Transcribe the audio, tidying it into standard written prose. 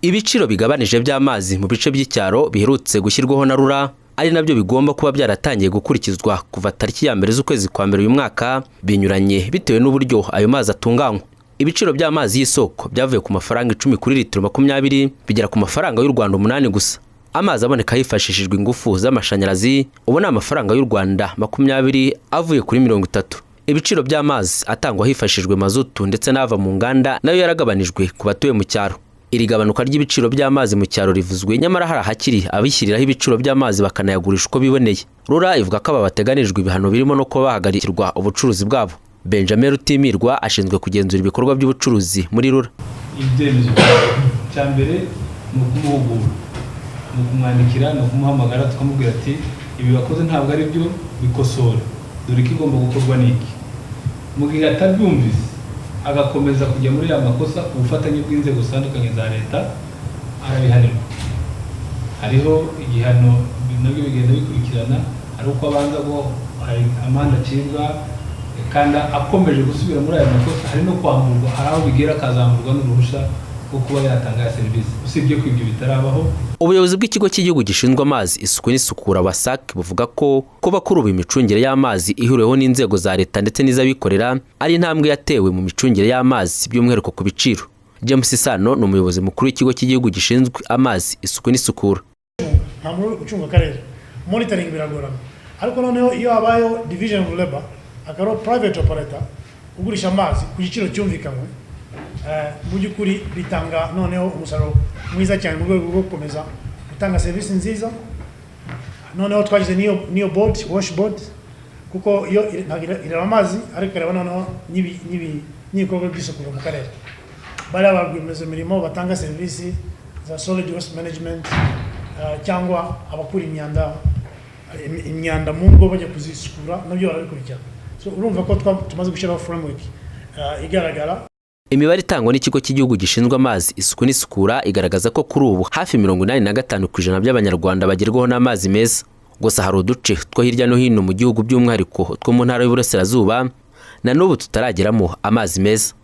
Ibiciro bigabanije by'amazi mu bice by'icyaro biherutse gushyirwaho na RURA ari nabyo bigomba kuba byaratangiye gukurikizwa kuva tariki ya mbere z'ukwezi kwa mbere uyu mwaka binyuranye bitewe n'uburyo ayo mazi atunganywa. Ibiciro by'amazi y'isoko byavuye ku mafaranga 10 kuri litiro 20 bigera ku mafaranga y'u Rwanda 8 gusa. Amazi aboneka hifashishijwe ingufu z'amashanyarazi ubona amafaranga y'u Rwanda 20 avuye kuri 30. Ibiciro by'amazi atangwa hifashishijwe mazutu ndetse n'ava mu nganda nayo yaragabanijwe ku batuye mu cyaro. Iri gabanuka ry'ibiciro by'amazi mu cyaro rivuzwe nyamara hari hakiri abishyiriraho ibiciro by'amazi bakanayagurisha uko biboneye. RURA ivuga ko aba bateganijwe ibihano birimo no kuba bahagarikirwa ubucuruzi bwabo. Benjamin Rutimirwa ashinzwe kugenzura ibikorwa by'ubucuruzi muri RURA. Ibyemezo cya mbere ni ukumuhugura, ni ukumwandikira, ni ukumuhamagara tukamubwira ati ibi bakoze ntabwo ari byo, bikosora, dore ko igomba gukorwa n'iki. Mu gihe atabyumvise agakomeza kujya muri ya makosa ubufatanye bw'inzego zitandukanye za leta arabihanirwa. Hariho igihano nabyo bigenda bikurikirana, ari uko abanza ngo hari amande acibwa kandi akomeje gusubira muri aya makosa, hari no kwamburwa, hari aho bigera akazamurwa n'uruhushya rwo kuba yatanga serivisi. Usibye ko ibyo bitarabaho, ubuyobozi bw'ikigo cy'igihugu gishinzwe amazi isuku n'isukura WASAC buvuga ko kuba kuri ubu imicungire y'amazi ihuriweho n'inzego za leta ndetse n'iz'abikorera ari intambwe yatewe mu micungire y'amazi by'umwihariko ku biciro. James Sano ni umuyobozi mukuru w'ikigo cy'igihugu gishinzwe amazi isuku n'isukura. Nta muri ucunga akarere monitoring biragorana, ariko noneho iyo habayeho division of labor akaro private operator ugurisha amazi ku giciro cyumvikanywe, mu by'ukuri bitanga noneho umusaruro mwiza cyane mu rwego rwo gukomeza gutanga serivisi nziza. Noneho twagize niyo board wash board, kuko iyo ireba amazi ariko ireba noneho n'ibikorwa by'isuku mu karere. Bari abagwimezo mirimo batanga serivisi za solid waste management cyangwa abakura imyanda mu ngo bajya kuzisukura nabyo barabikurikirana. So urumva ko tumaze gushyiraho framework igaragara. Imibare itangwa n'ikigo cy'igihugu gishinzwe amazi isuku n'isukura igaragaza ko kuri ubu hafi 85% by'abanyarwanda bagerwaho n'amazi meza. Gusa hari uduce two hirya no hino mu gihugu by'umwihariko two mu ntara y'Uburasirazuba na n'ubu tutarageramo amazi meza.